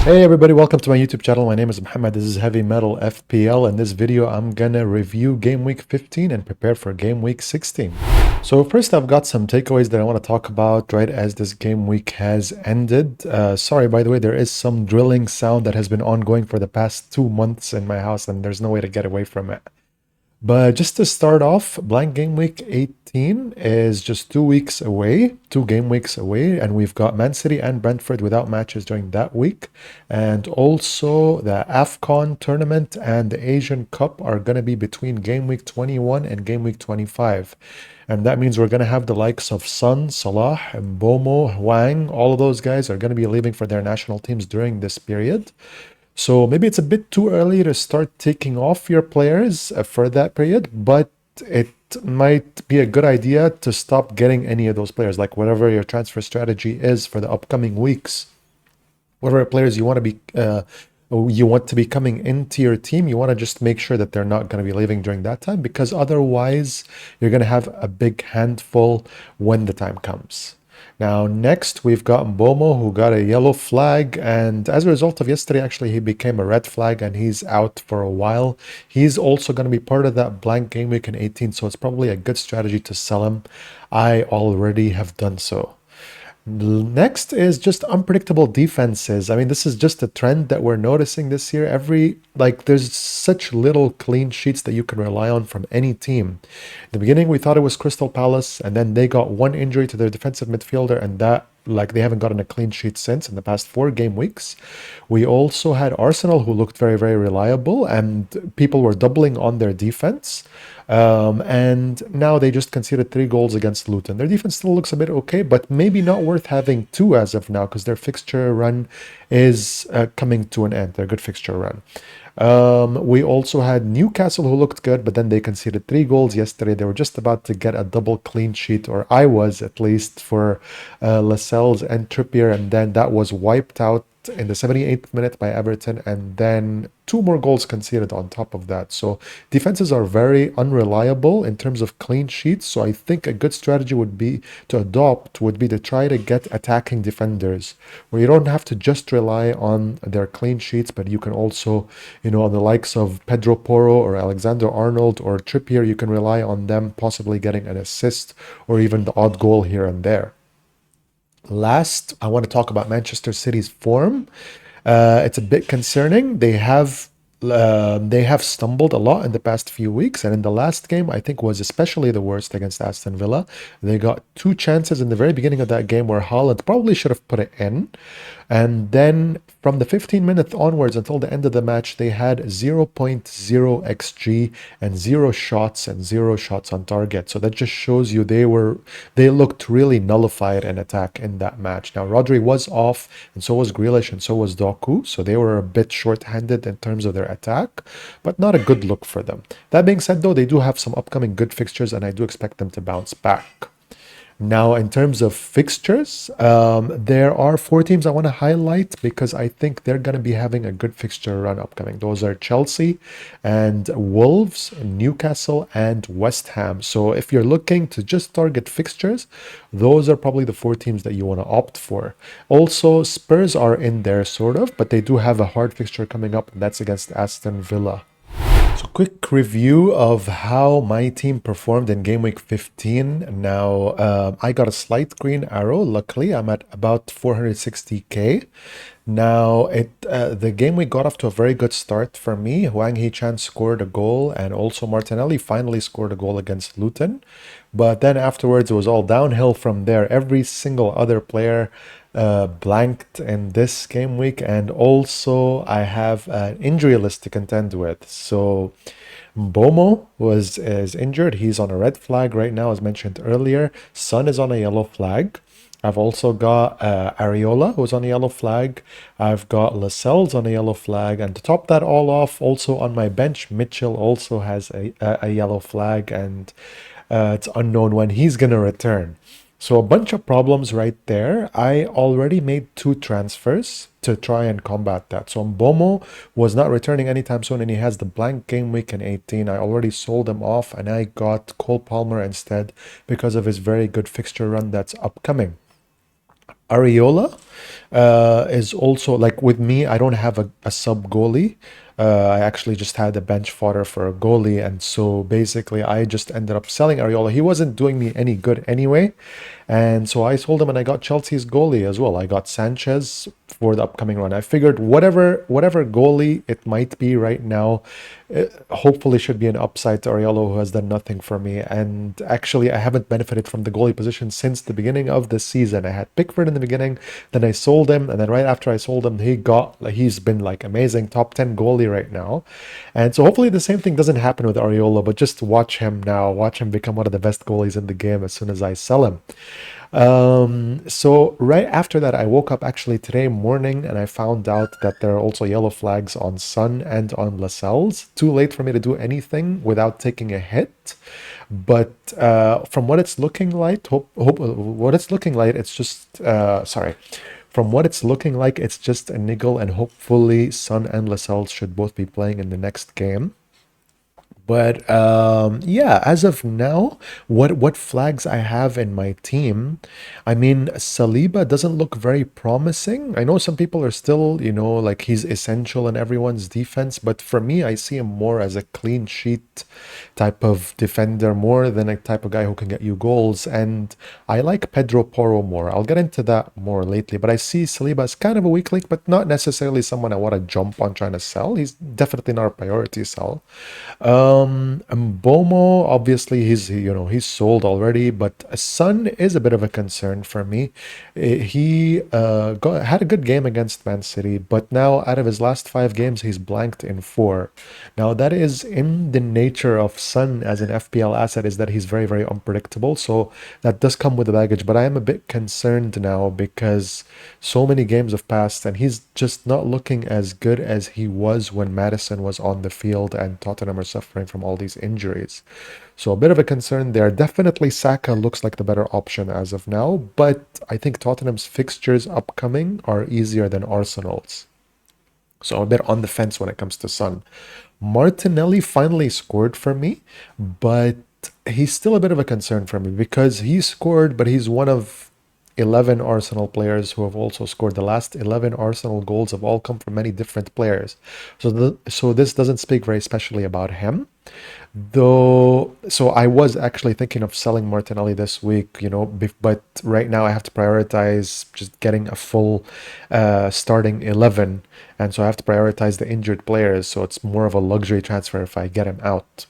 Hey everybody, welcome to my YouTube channel. My name is Muhammad. This is Heavy Metal FPL. In this video, I'm gonna review Game Week 15 and prepare for Game Week 16. So first, I've got some takeaways that I want to talk about right as this game week has ended. Sorry, by the way, there is some drilling sound that has been ongoing for the past 2 months in my house, and there's no way to get away from it. But just to start off, blank game week 18 is just 2 weeks away, 2 game weeks away, and we've got Man City and Brentford without matches during that week. And also the AFCON tournament and the Asian Cup are going to be between game week 21 and game week 25. And that means we're going to have the likes of Son, Salah, Mbeumo, Wang, all of those guys are going to be leaving for their national teams during this period. So maybe it's a bit too early to start taking off your players for that period, but it might be a good idea to stop getting any of those players, like whatever your transfer strategy is for the upcoming weeks. Whatever players you want to be coming into your team, you want to just make sure that they're not going to be leaving during that time, because otherwise you're going to have a big handful when the time comes. Now, next, we've got Mbeumo, who got a yellow flag, and as a result of yesterday, actually, he became a red flag, and he's out for a while. He's also going to be part of that blank game week in 18, so it's probably a good strategy to sell him. I already have done so. Next is just unpredictable defenses. I mean, this is just a trend that we're noticing this year. There's such little clean sheets that you can rely on from any team. In the beginning, we thought it was Crystal Palace, and then they got one injury to their defensive midfielder, and they haven't gotten a clean sheet since in the past 4 game weeks. We also had Arsenal, who looked very, very reliable, and people were doubling on their defense. And now they just conceded 3 goals against Luton. Their defense still looks a bit okay, but maybe not worth having two as of now, because their fixture run is coming to an end. Their good fixture run. We also had Newcastle, who looked good, but then they conceded 3 goals yesterday. They were just about to get a double clean sheet, or I was at least, for Lascelles and Trippier, and then that was wiped out in the 78th minute by Everton, and then 2 more goals conceded on top of that. So defenses are very unreliable in terms of clean sheets. So I think a good strategy would be to try to get attacking defenders, where you don't have to just rely on their clean sheets, but you can also, on the likes of Pedro Porro or Alexander Arnold or Trippier, you can rely on them possibly getting an assist or even the odd goal here and there. Last, I want to talk about Manchester City's form. It's a bit concerning. They have stumbled a lot in the past few weeks, and in the last game, I think was especially the worst against Aston Villa. They got 2 chances in the very beginning of that game where Haaland probably should have put it in. And then from the 15 minutes onwards until the end of the match, they had 0.0 XG and 0 shots on target. So that just shows you they looked really nullified in attack in that match. Now, Rodri was off, and so was Grealish, and so was Doku. So they were a bit short-handed in terms of their attack, but not a good look for them. That being said, though, they do have some upcoming good fixtures, and I do expect them to bounce back. Now, in terms of fixtures, there are 4 teams I want to highlight because I think they're going to be having a good fixture run upcoming. Those are Chelsea and Wolves, Newcastle, and West Ham. So if you're looking to just target fixtures, those are probably the 4 teams that you want to opt for. Also, Spurs are in there, sort of, but they do have a hard fixture coming up, and that's against Aston Villa. So quick review of how my team performed in game week 15. Now, I got a slight green arrow. Luckily, I'm at about 460k. Now, the game week got off to a very good start for me. Hwang Hee-chan scored a goal, and also Martinelli finally scored a goal against Luton. But then afterwards, it was all downhill from there. Every single other player blanked in this game week, and also I have an injury list to contend with. So Mbeumo is injured. He's on a red flag right now, as mentioned earlier. Son is on a yellow flag. I've also got Areola, who's on a yellow flag. I've got Lascelles on a yellow flag. And to top that all off, also on my bench, Mitchell also has a yellow flag, and it's unknown when he's going to return. So a bunch of problems right there. I already made 2 transfers to try and combat that. So Mbeumo was not returning anytime soon, and he has the blank game week in 18. I already sold him off, and I got Cole Palmer instead because of his very good fixture run that's upcoming. Areola is also like with me. I don't have a sub goalie. I actually just had a bench fodder for a goalie, and so basically I just ended up selling Areola. He wasn't doing me any good anyway, and so I sold him, and I got Chelsea's goalie as well. I got Sanchez for the upcoming run. I figured whatever goalie it might be right now, hopefully should be an upside to Areola, who has done nothing for me. And actually, I haven't benefited from the goalie position since the beginning of the season. I had Pickford in the beginning, then I sold him, and then right after I sold him, he's been like amazing top 10 goalie right now. And so hopefully the same thing doesn't happen with Areola, but just watch him now, watch him become one of the best goalies in the game as soon as I sell him. So right after that, I woke up actually today morning and I found out that there are also yellow flags on Sun and on Lascelles. Too late for me to do anything without taking a hit. But from what it's looking like, what it's looking like, it's just sorry. From what it's looking like, it's just a niggle, and hopefully Sun and Lascelles should both be playing in the next game. But yeah, as of now, what flags I have in my team, I mean, Saliba doesn't look very promising. I know some people are still, like he's essential in everyone's defense, but for me, I see him more as a clean sheet type of defender more than a type of guy who can get you goals. And I like Pedro Porro more. I'll get into that more lately, but I see Saliba as kind of a weak link, but not necessarily someone I want to jump on trying to sell. He's definitely not a priority sell. Mbeumo, obviously he's sold already, but Son is a bit of a concern for me. He had a good game against Man City, but now out of his last 5 games, he's blanked in 4. Now that is in the nature of Son as an FPL asset, is that he's very, very unpredictable. So that does come with the baggage, but I am a bit concerned now because so many games have passed and he's just not looking as good as he was when Madison was on the field and Tottenham are suffering from all these injuries. So a bit of a concern there. Definitely Saka looks like the better option as of now, but I think Tottenham's fixtures upcoming are easier than Arsenal's. So I'm a bit on the fence when it comes to Son. Martinelli finally scored for me, but he's still a bit of a concern for me because he scored, but he's one of 11 Arsenal players who have also scored. The last 11 Arsenal goals have all come from many different players. So this doesn't speak very specially about him. Though, so I was actually thinking of selling Martinelli this week, but right now I have to prioritize just getting a full starting 11. And so I have to prioritize the injured players. So it's more of a luxury transfer if I get him out.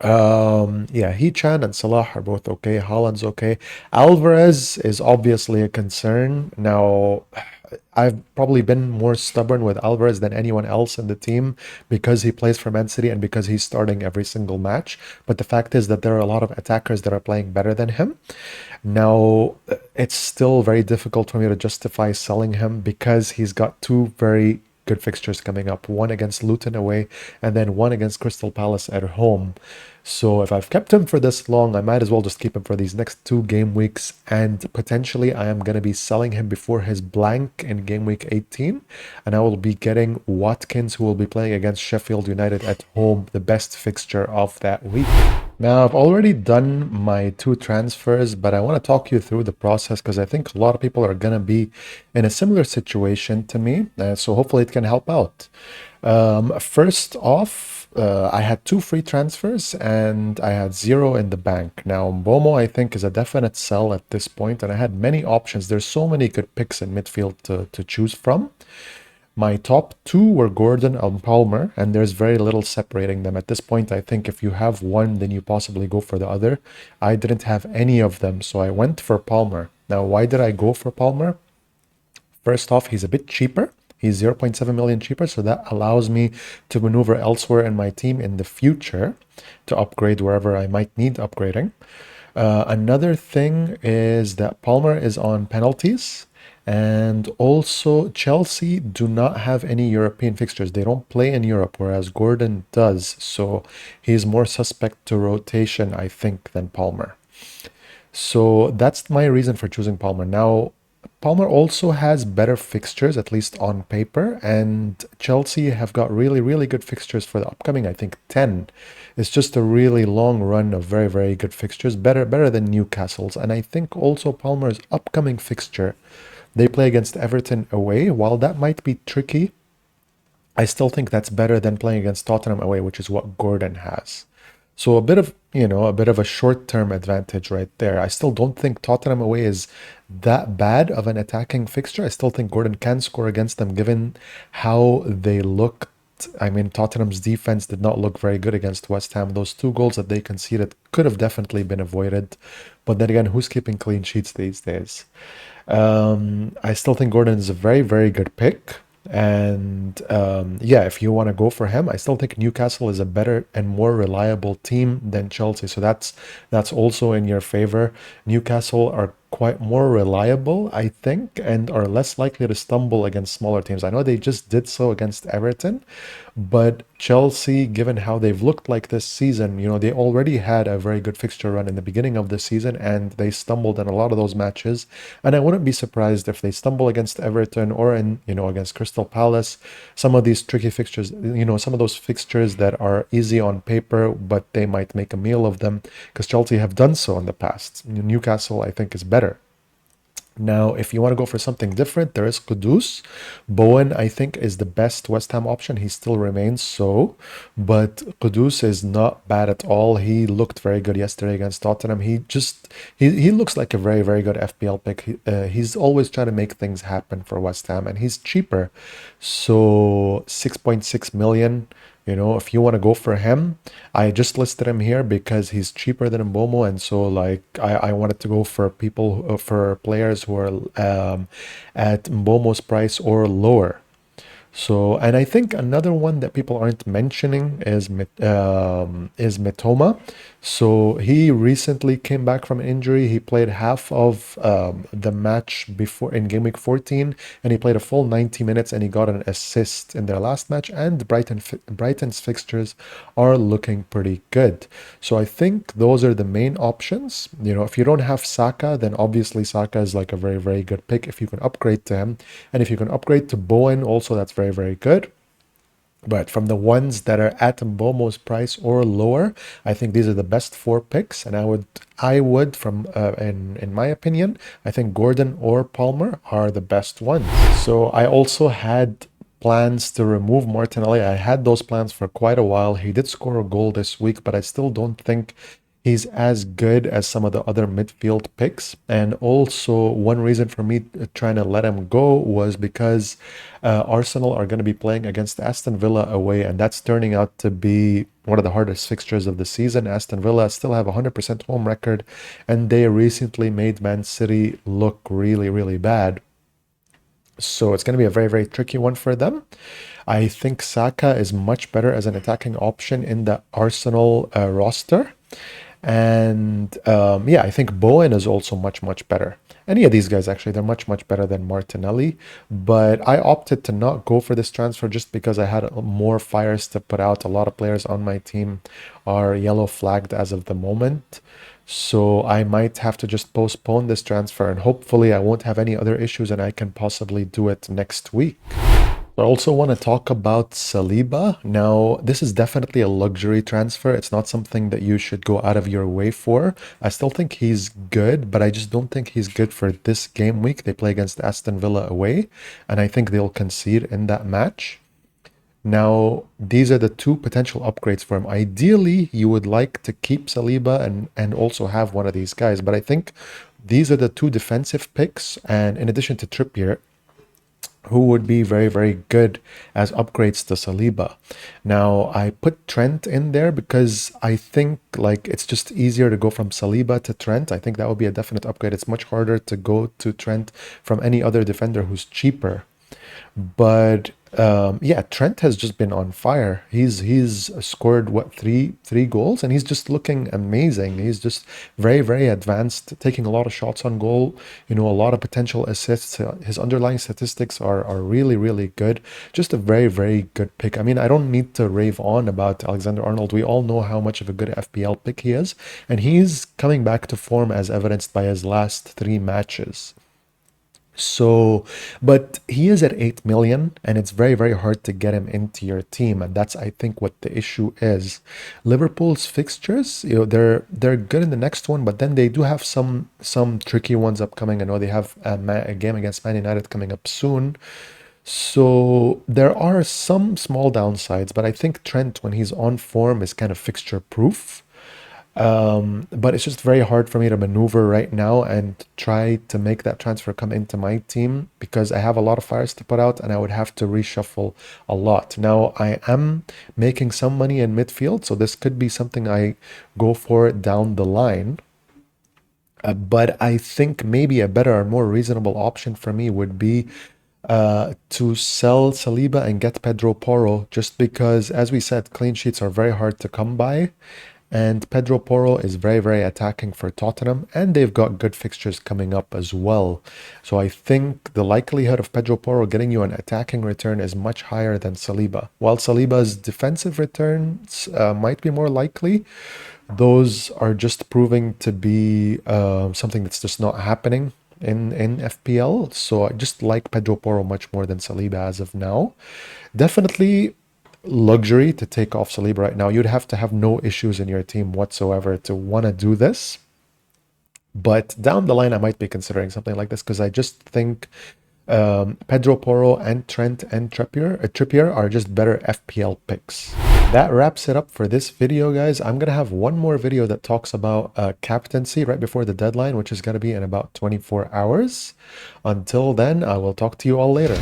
Yeah, Chan and Salah are both okay. Haaland's okay. Alvarez is obviously a concern. Now, I've probably been more stubborn with Alvarez than anyone else in the team because he plays for Man City and because he's starting every single match. But the fact is that there are a lot of attackers that are playing better than him. Now, it's still very difficult for me to justify selling him because he's got 2 very good fixtures coming up, one against Luton away and then one against Crystal Palace at home. So if I've kept him for this long, I might as well just keep him for these next 2 game weeks, and potentially I am going to be selling him before his blank in game week 18, and I will be getting Watkins, who will be playing against Sheffield United at home, the best fixture of that week. Now, I've already done my 2 transfers, but I want to talk you through the process because I think a lot of people are going to be in a similar situation to me. So hopefully it can help out. First off, I had 2 free transfers and I had 0 in the bank. Now, Mbeumo, I think, is a definite sell at this point, and I had many options. There's so many good picks in midfield to choose from. My top 2 were Gordon and Palmer, and there's very little separating them. At this point, I think if you have one, then you possibly go for the other. I didn't have any of them, so I went for Palmer. Now, why did I go for Palmer? First off, he's a bit cheaper. He's 0.7 million cheaper, so that allows me to maneuver elsewhere in my team in the future to upgrade wherever I might need upgrading. Another thing is that Palmer is on penalties, and also Chelsea do not have any European fixtures. They don't play in Europe, whereas Gordon does. So he's more suspect to rotation, I think, than Palmer. So that's my reason for choosing Palmer. Now, Palmer also has better fixtures, at least on paper, and Chelsea have got really, really good fixtures for the upcoming, I think 10. It's just a really long run of very, very good fixtures, better than Newcastle's. And I think also Palmer's upcoming fixture, they play against Everton away. While that might be tricky, I still think that's better than playing against Tottenham away, which is what Gordon has. So a bit of, a bit of a short-term advantage right there. I still don't think Tottenham away is that bad of an attacking fixture. I still think Gordon can score against them given how they looked. I mean, Tottenham's defense did not look very good against West Ham. Those two goals that they conceded could have definitely been avoided. But then again, who's keeping clean sheets these days? I still think Gordon is a very, very good pick. And yeah, if you want to go for him, I still think Newcastle is a better and more reliable team than Chelsea. So that's also in your favor. Newcastle are quite more reliable, I think, and are less likely to stumble against smaller teams. I know they just did so against Everton, but Chelsea, given how they've looked like this season, they already had a very good fixture run in the beginning of the season and they stumbled in a lot of those matches. And I wouldn't be surprised if they stumble against Everton or against Crystal Palace. Some of these tricky fixtures, some of those fixtures that are easy on paper, but they might make a meal of them because Chelsea have done so in the past. Newcastle, I think, is better. Now, if you want to go for something different, there is Kudus. Bowen, I think, is the best West Ham option. He still remains so, but Kudus is not bad at all. He looked very good yesterday against Tottenham. He looks like a very, very good FPL pick. He's always trying to make things happen for West Ham, and he's cheaper. So 6.6 million. If you want to go for him, I just listed him here because he's cheaper than Mbeumo, and so like I wanted to go for for players who are at Mbeumo's price or lower. So, and I think another one that people aren't mentioning is Mitoma. So he recently came back from injury. He played half of the match before in game week 14, and he played a full 90 minutes, and he got an assist in their last match. And Brighton's fixtures are looking pretty good. So I think those are the main options. If you don't have Saka, then obviously Saka is like a very, very good pick if you can upgrade to him. And if you can upgrade to Bowen, also that's very, very good. But from the ones that are at Mbeumo's price or lower, I think these are the best four picks. And I would from in my opinion, I think Gordon or Palmer are the best ones. So I also had plans to remove Martinelli. I had those plans for quite a while. He did score a goal this week, but I still don't think he's as good as some of the other midfield picks. And also, one reason for me trying to let him go was because Arsenal are going to be playing against Aston Villa away, and that's turning out to be one of the hardest fixtures of the season. Aston Villa still have a 100% home record, and they recently made Man City look really, really bad. So it's going to be a very, very tricky one for them. I think Saka is much better as an attacking option in the Arsenal roster. And yeah, I think Bowen is also much, much better. Any of these guys, actually, they're much, much better than Martinelli. But I opted to not go for this transfer just because I had more fires to put out. A lot of players on my team are yellow flagged as of the moment. So I might have to just postpone this transfer and hopefully I won't have any other issues and I can possibly do it next week. I also want to talk about Saliba. Now, this is definitely a luxury transfer. It's not something that you should go out of your way for. I still think he's good, but I just don't think he's good for this game week. They play against Aston Villa away, and I think they'll concede in that match. Now, these are the two potential upgrades for him. Ideally, you would like to keep Saliba and also have one of these guys, but I think these are the two defensive picks, and in addition to Trippier, who would be very, very good as upgrades to Saliba. Now, I put Trent in there because I think like it's just easier to go from Saliba to Trent. I think that would be a definite upgrade. It's much harder to go to Trent from any other defender who's cheaper. But yeah, Trent has just been on fire. He's scored what three goals, and he's just looking amazing. He's just very, very advanced, taking a lot of shots on goal. A lot of potential assists. His underlying statistics are really, really good. Just a very, very good pick. I mean, I don't need to rave on about Alexander Arnold. We all know how much of a good FPL pick he is, and he's coming back to form as evidenced by his last three matches. So, but he is at 8 million, and it's very, very hard to get him into your team. And that's, I think, what the issue is. Liverpool's fixtures, they're good in the next one, but then they do have some tricky ones upcoming. I know they have a game against Man United coming up soon. So there are some small downsides, but I think Trent, when he's on form, is kind of fixture proof. But it's just very hard for me to maneuver right now and try to make that transfer come into my team because I have a lot of fires to put out and I would have to reshuffle a lot. Now, I am making some money in midfield, so this could be something I go for down the line. But I think maybe a better or more reasonable option for me would be to sell Saliba and get Pedro Porro, just because, as we said, clean sheets are very hard to come by. And Pedro Porro is very, very attacking for Tottenham, and they've got good fixtures coming up as well. So I think the likelihood of Pedro Porro getting you an attacking return is much higher than Saliba. While Saliba's defensive returns might be more likely, those are just proving to be something that's just not happening in FPL. So I just like Pedro Porro much more than Saliba as of now. Definitely luxury to take off Saliba right now. You'd have to have no issues in your team whatsoever to want to do this. But down the line, I might be considering something like this because I just think Pedro Porro and Trent and Trippier are just better FPL picks. That wraps it up for this video, guys. I'm going to have one more video that talks about captaincy right before the deadline, which is going to be in about 24 hours. Until then, I will talk to you all later.